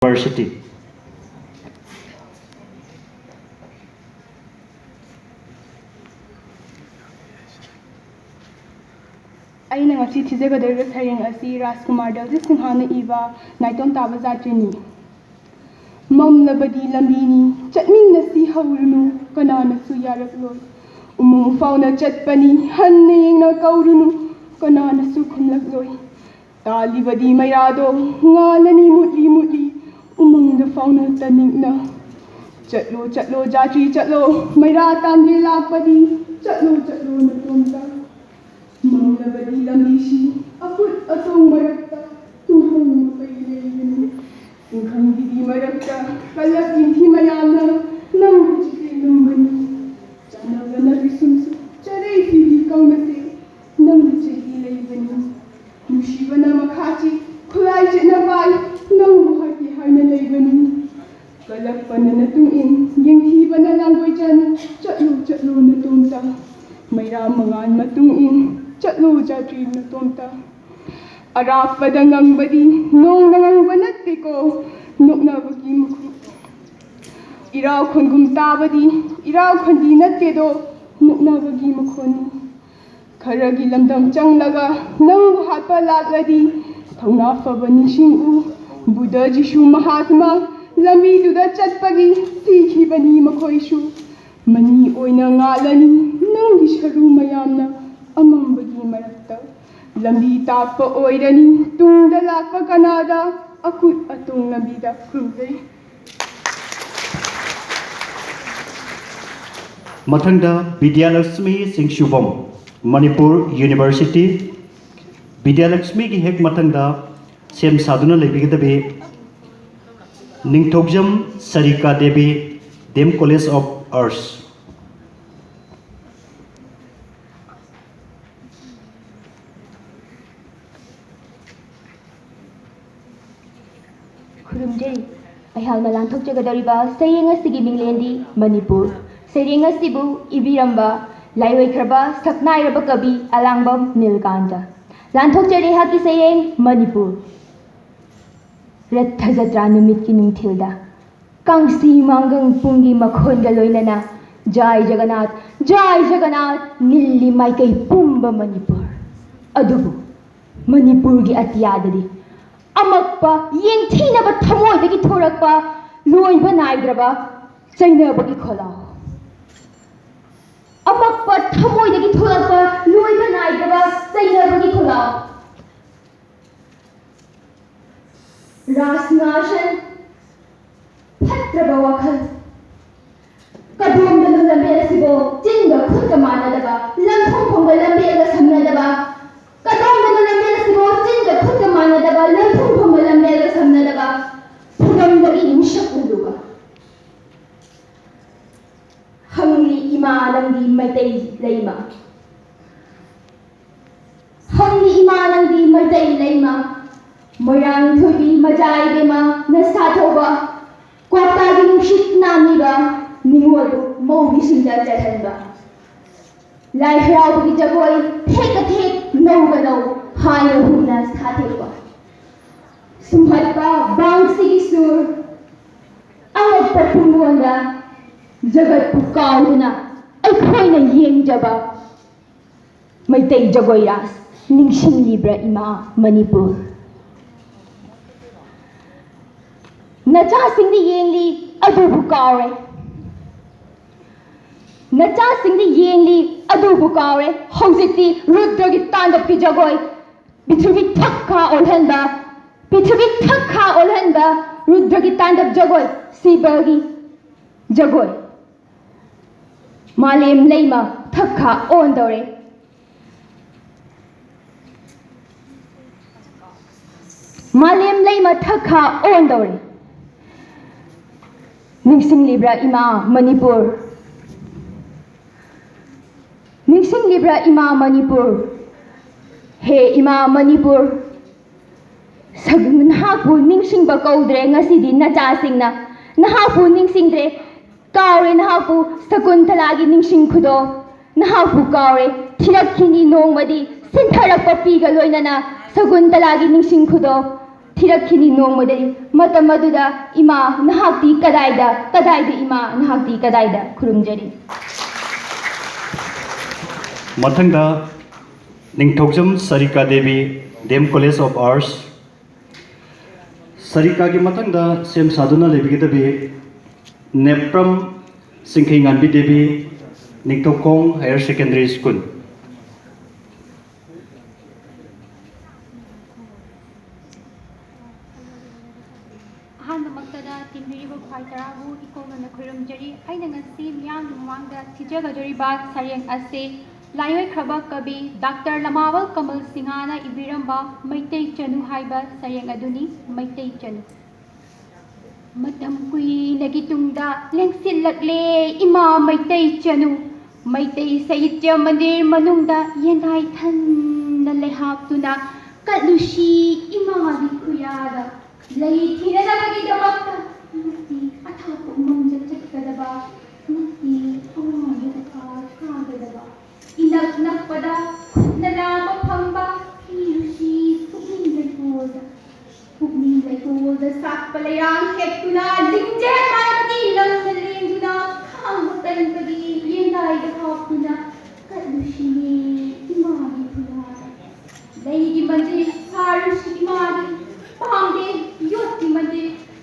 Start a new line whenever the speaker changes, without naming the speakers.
University.
ꯑꯩꯅ ꯉꯁꯤ ꯊꯤꯖꯒꯗꯧꯔꯤꯕ ꯁꯩꯔꯦꯡ ꯑꯁꯤ ꯔꯥꯖꯀꯨꯃꯥꯔ ꯗꯜꯖꯤꯠ ꯁꯤꯡꯍꯅ ꯏꯕ ꯅꯥꯏꯇꯣꯝ ꯇꯥꯕ ꯖꯥꯇ꯭ꯔꯤꯅꯤ꯫ ꯃꯝꯂꯕꯗꯤ ꯂꯝꯕꯤꯅꯤ ꯆꯠꯃꯤꯟꯅꯁꯤ ꯍꯧꯔꯨꯅꯨ ꯀꯅꯥꯅꯁꯨ ꯌꯥꯔꯛꯂꯣꯏ ꯎꯃꯪ ꯐꯥꯎꯅ ꯆꯠꯄꯅꯤ ꯍꯟꯅ ꯌꯦꯡꯅ ꯀꯧꯔꯨꯅꯨ ꯀꯅꯥꯅꯁꯨ ꯈꯨꯝꯂꯛꯂꯣꯏ ꯇꯥꯜꯂꯤꯕꯗꯤ ꯃꯩꯔꯥꯗꯣ ꯉꯥꯜꯂꯅꯤ ꯃꯨꯠꯂꯤ ꯃꯨꯠꯂꯤ ꯎꯃꯪꯗ ꯐꯥꯎꯅ ꯇꯅꯤꯛꯅ ꯆꯠꯂꯣ ꯆꯠꯂꯣ ꯖꯥꯇ꯭ꯔꯤ ꯆꯠꯂꯣ ꯃꯩꯔꯥ ꯇꯥꯟꯒꯦ ꯂꯥꯛꯄꯗꯤ ꯆꯠꯂꯣ ꯆꯠꯂꯣ ꯅꯇꯣꯝꯇ ꯃꯝꯂꯕꯗꯤ ꯂꯝꯕꯤꯁꯤ ꯑꯀꯨꯠ ꯑꯇꯣꯡ ꯃꯔꯛꯇ ꯇꯨꯡꯍꯪ ꯃꯄꯩ ꯂꯩꯒꯅꯤ ꯇꯨꯡꯍꯪꯒꯤꯗꯤ ꯃꯔꯛꯇ ꯀꯜꯂꯛ ꯌꯦꯡꯊꯤ ꯃꯌꯥꯝꯅ ꯅꯪꯕꯨ ꯆꯤꯊꯦꯡꯂꯝꯒꯅꯤ ꯆꯥꯟꯅꯕꯅ ꯄꯤꯁꯨꯝꯁꯨ ꯆꯔꯩ ꯐꯤꯗꯤ ꯀꯧꯅꯁꯦ ꯅꯪꯕꯨ ꯆꯍꯤ ꯂꯩꯕꯅꯤ ꯅꯨꯡꯁꯤꯕꯅ ꯃꯈꯥꯆꯤ ꯈꯨꯠꯂꯥꯏ ꯆꯦꯠꯅ ꯄꯥꯏ ꯅꯪꯕꯨ ꯍꯥꯏꯒꯦ ꯍꯥꯏꯅ ꯂꯩꯕꯅꯤ ꯀꯜꯂꯛꯄꯅ ꯅꯇꯨꯡꯏꯟ ꯌꯦꯡꯊꯤꯕꯅ ꯂꯥꯡꯒꯣꯏꯆꯟ ꯆꯠꯂꯨ ꯆꯠꯂꯨ ꯅꯇꯣꯝꯇ ꯃꯩꯔꯥ ꯃꯉꯥꯟ ꯃꯇꯨꯡꯏꯟ ꯆꯠꯂꯨ ꯖꯥꯇ꯭ꯔꯤ ꯅꯇꯣꯝꯇ ꯑꯔꯥꯞꯄꯗ ꯉꯪꯕꯗꯤ ꯅꯣꯡꯅ ꯉꯪꯕ ꯅꯠꯇꯦꯀꯣ ꯅꯣꯛꯅꯕꯒꯤ ꯃꯈꯨꯞ ꯏꯔꯥꯎ ꯈꯣꯟꯒꯨꯝ ꯇꯥꯕꯗꯤ ꯏꯔꯥꯎ ꯈꯣꯟꯗꯤ ꯅꯠꯇꯦꯗꯣ ꯅꯣꯛꯅꯕꯒꯤ ꯃꯈꯣꯟꯅꯤ ꯈꯔꯒꯤ ꯂꯝꯗꯝ ꯆꯪꯂꯒ ꯅꯪꯕꯨ ꯍꯥꯠꯄ ꯂꯥꯛꯂꯗꯤ ꯊꯧꯅꯥ ꯐꯕ ꯅꯤꯡꯁꯤꯡꯎ ꯕꯨꯙ ꯖꯤꯁꯨ ꯃꯍꯥꯠꯃꯥ ꯂꯝꯕꯤꯗꯨꯗ ꯆꯠꯄꯒꯤ ꯁꯤꯈꯤꯕꯅꯤ ꯃꯈꯣꯏꯁꯨ ꯃꯅꯤ ꯑꯣꯏꯅ ꯉꯥꯜꯂꯅꯤ ꯅꯪꯒꯤ ꯁꯔꯨ ꯃꯌꯥꯝꯅ ꯑꯃꯝꯕꯒꯤ ꯃꯔꯛꯇ ꯂꯝꯕꯤ ꯇꯥꯛꯄ ꯑꯣꯏꯔꯅꯤ ꯇꯨꯡꯗ ꯂꯥꯛꯄ ꯀꯅꯥꯗ ꯑꯀꯨꯠ ꯑꯇꯣꯡ ꯂꯝꯕꯤꯗ ꯈꯨꯔꯨꯝꯖꯩ
ꯃꯊꯪꯗ ꯕꯤꯗ꯭ꯌꯥꯂꯛꯁꯃꯤ ꯁꯤꯡꯁꯨꯕꯝ ꯃꯅꯤꯄꯨꯔ ꯌꯨꯅꯤꯚꯔꯁꯤꯇꯤ ꯕꯤꯗ꯭ꯌꯥꯂꯛꯁꯃꯤꯒꯤ ꯍꯦꯛ ꯃꯊꯪꯗ ꯁꯦꯝ ꯁꯥꯗꯨꯅ ꯂꯩꯕꯤꯒꯗꯕꯤ ꯅꯤꯡꯊꯧꯖꯝ ꯁꯔꯤꯀꯥ ꯗꯦꯕꯤ ꯗꯦꯝ ꯀꯣꯂꯦꯖ ꯑꯣꯐ ꯑꯥꯔꯠꯁ
ꯈꯨꯔꯨꯝꯖꯔꯤ ꯑꯩꯍꯥꯛꯅ ꯂꯥꯟꯊꯣꯛꯆꯒꯗꯧꯔꯤꯕ ꯁꯩꯔꯦꯡ ꯑꯁꯤꯒꯤ ꯃꯤꯡꯂꯦꯟꯗꯤ ꯃꯅꯤꯄꯨꯔ ꯁꯩꯔꯦꯡ ꯑꯁꯤꯕꯨ ꯏꯕꯤꯔꯝꯕ ꯂꯥꯏꯑꯣꯏꯈ꯭ꯔꯕ ꯁꯛꯅꯥꯏꯔꯕ ꯀꯕꯤ ꯑꯂꯥꯡꯕꯝ ꯅꯤꯜꯀꯥꯟꯇ ꯂꯥꯟꯊꯣꯛꯆꯔꯤ ꯑꯩꯍꯥꯛꯀꯤ ꯁꯩꯔꯦꯡ ꯃꯅꯤꯄꯨꯔ ꯔꯊ ꯖꯇ꯭ꯔꯥ ꯅꯨꯃꯤꯠꯀꯤ ꯅꯨꯡꯊꯤꯜꯗ ꯀꯥꯡꯁꯤ ꯃꯥꯡꯒꯪ ꯄꯨꯡꯒꯤ ꯃꯈꯣꯟꯒ ꯂꯣꯏꯅꯅ ꯖꯥꯏ ꯖꯒꯅꯥꯊ ꯅꯤꯜꯂꯤ ꯃꯥꯏꯀꯩ ꯄꯨꯝꯕ ꯃꯅꯤꯄꯨꯔ ꯑꯗꯨꯕꯨ ꯃꯅꯤꯄꯨꯔꯒꯤ ꯑꯇꯤꯌꯥꯗꯗꯤ ꯑꯃꯛꯄ ꯌꯦꯡꯊꯤꯅꯕ ꯊꯃꯣꯏꯗꯒꯤ ꯊꯣꯔꯛꯄ ꯂꯣꯏꯕ ꯅꯥꯏꯗ꯭ꯔꯕ ꯆꯩꯅꯕꯒꯤ ꯈꯣꯜꯂꯥꯎ ꯑꯃꯛꯄ ꯊꯃꯣꯏꯗꯒꯤ ꯊꯣꯔꯛꯄ ꯂꯣꯏꯕ ꯅꯥꯏꯗ꯭ꯔꯕ ꯆꯩꯅꯕꯒꯤ ꯈꯣꯜꯂꯥꯎ ꯔꯥꯁꯅꯥꯁꯟ ꯐꯠꯇ꯭ꯔꯕ ꯋꯥꯈꯜ ꯀꯗꯣꯝꯗꯅꯣ ꯂꯝꯕꯦꯜ ꯑꯁꯤꯕꯨ ꯆꯤꯟꯒ ꯈꯨꯠꯀ ꯃꯥꯟꯅꯗꯕ ꯂꯝꯐꯝꯐꯝꯒ ꯂꯝꯕꯦꯜꯒ ꯁꯝꯅꯗꯕ ꯀꯗꯣꯝꯗꯅꯣ ꯂꯝꯕꯦꯜ ꯑꯁꯤꯕꯨ ꯆꯤꯟꯒ ꯈꯨꯠꯀ ꯃꯥꯟꯅꯗꯕ ꯂꯝꯐꯝꯐꯝꯒ ꯂꯝꯕꯦꯜꯒ ꯁꯝꯅꯗꯕ ꯐꯨꯔꯝꯗꯒꯤ ꯅꯤꯡꯁꯛ ꯎꯔꯨꯕ ꯍꯪꯂꯤ ꯏꯃꯥ ꯅꯪꯗꯤ ꯃꯩꯇꯩ ꯂꯩꯃ ꯍꯪꯂꯤ ꯏꯃꯥ ꯅꯪꯗꯤ ꯃꯩꯇꯩ ꯂꯩꯃ ꯃꯣꯏꯔꯥꯡ ꯊꯣꯏꯕꯤ ꯃꯖꯥꯏ ꯕꯦꯝꯃ ꯅꯁꯥ ꯊꯧꯕ ꯀ꯭ꯋꯥꯛꯇꯥꯒꯤ ꯅꯨꯡꯁꯤꯠ ꯅꯥꯝꯃꯤꯕ ꯅꯤꯉꯣꯜꯕꯨ ꯃꯧꯒꯤꯁꯤꯡꯗ ꯆꯠꯍꯟꯕ ꯂꯥꯏ ꯍꯔꯥꯎꯕꯒꯤ ꯖꯒꯣꯏ ꯊꯦꯛꯀ ꯊꯦꯛ ꯅꯧꯒ ꯅꯧ ꯍꯥꯏꯅ ꯍꯨꯝꯅ ꯁꯥꯊꯦꯛꯄ ꯁꯨꯝꯍꯠꯄ ꯕꯥꯡꯁꯤꯒꯤ ꯁꯨꯔ ꯑꯉꯛꯄ ꯄꯨꯡꯂꯣꯟꯗ ꯖꯒꯠꯄꯨ ꯀꯥꯎꯗꯨꯅ ꯑꯩꯈꯣꯏꯅ ꯌꯦꯡꯖꯕ ꯃꯩꯇꯩ ꯖꯒꯣꯏ ꯔꯥꯁ ꯅꯤꯡꯁꯤꯡꯂꯤꯕ꯭ꯔꯥ ꯏꯃꯥ ꯃꯅꯤꯄꯨꯔ ꯅꯆꯥꯁꯤꯡꯗꯤ ꯌꯦꯡꯂꯤ ꯑꯗꯨꯕꯨ ꯀꯥꯎꯔꯦ ꯅꯆꯥꯁꯤꯡꯗꯤ ꯌꯦꯡꯂꯤ ꯑꯗꯨꯕꯨ ꯀꯥꯎꯔꯦ ꯍꯧꯖꯤꯛꯇꯤ ꯔꯨद्꯭ꯔꯒꯤ ꯇꯥꯟꯗꯞꯀꯤ ꯖꯒꯣꯏ ꯄ꯭ꯔꯤꯊꯤꯕꯤ ꯊꯛꯈꯥ ꯑꯣꯜꯍꯟꯕ ꯔꯨद्꯭ꯔꯒꯤ ꯇꯥꯟꯗꯞ ꯖꯒꯣꯏ ꯁꯤꯕꯒꯤ ꯖꯒꯣꯏ ꯃꯥꯂꯦꯝ ꯂꯩꯃ ꯊꯛꯈꯥ ꯑꯣꯟꯗꯧꯔꯦ ꯃꯥꯂꯦꯝ ꯂꯩꯃ ꯊꯛꯈꯥ ꯑꯣꯟꯗꯧꯔꯦ ꯅꯤꯡꯁꯤꯡꯂꯤꯕ꯭ꯔꯥ ꯏꯃꯥ ꯃꯅꯤꯄꯨꯔ ꯅꯤꯡꯁꯤꯡꯂꯤꯕ꯭ꯔꯥ ꯏꯃꯥ ꯃꯅꯤꯄꯨꯔ ꯍꯦ ꯏꯃꯥ ꯃꯅꯤꯄꯨꯔ ꯅꯍꯥꯛꯄꯨ ꯅꯤꯡꯁꯤꯡꯕ ꯀꯧꯗ꯭ꯔꯦ ꯉꯁꯤꯗꯤ ꯅꯆꯥꯁꯤꯡꯅ ꯅꯍꯥꯛꯄꯨ ꯅꯤꯡꯁꯤꯡꯗ꯭ꯔꯦ ꯀꯥꯎꯔꯦ ꯅꯍꯥꯛꯄꯨ ꯁꯀꯨꯟꯇꯂꯥꯒꯤ ꯅꯤꯡꯁꯤꯡ ꯈꯨꯗꯣ ꯅꯍꯥꯛꯄꯨ ꯀꯥꯎꯔꯦ ꯊꯤꯔꯛꯈꯤꯅꯤ ꯅꯣꯡꯃꯗꯤ ꯁꯤꯟꯊꯔꯛꯄ ꯄꯤꯒ ꯂꯣꯏꯅꯅ ꯁꯀꯨꯟꯇꯂꯥꯒꯤ ꯅꯤꯡꯁꯤꯡ ꯈꯨꯗꯣ थिरक्खिनि नोंमदई मतम मदुदा इमा नहाक्ति कदाइदा इमा नहाक्ति कदाइदा खुरुमजरी
मथंगदा Ningthoujam Sarika Devi DM college of arts Sarika की मथंगदा सेम साधुना लेबिगदबी नेप्रम सिंखिंगानबी Devi Ningthoukhong higher secondary school
अहमदमक्तदा तिमबिरिबो ख्वाइतराबु इकोमन खुरुमजरी आइना ngasi miyam mangda thijagajoriba sareng ase लायोख्रब कवि डॉक्टर लमावल कमल सिंहाना इबिरंबा मैतै चनु हाइबा सरयंग अदुनी मैतै चनु मतम कुइनगी तुंगदा लेंगसिलक्ले इमा मैतै चनु मैतै साहित्य मंदिर मनुंगदा येंदाई थन्ना लेहाक्तुना कलुशी इमागी खुयादा लई थिरदबगी दमक्ता नती अथापु मंगज चक्कदबा नती ओमागी तका कागदबा इनक नकपदा खुदनामा फंबा हिरुशी पुगनी लैकोदा साकपलयां हेक्तुना लिंजे मारपति लंगलेंगुना खांगतंगदी येंदाई दखाक्तुना कलुशी इमागी खुयादा लैगी मंजिल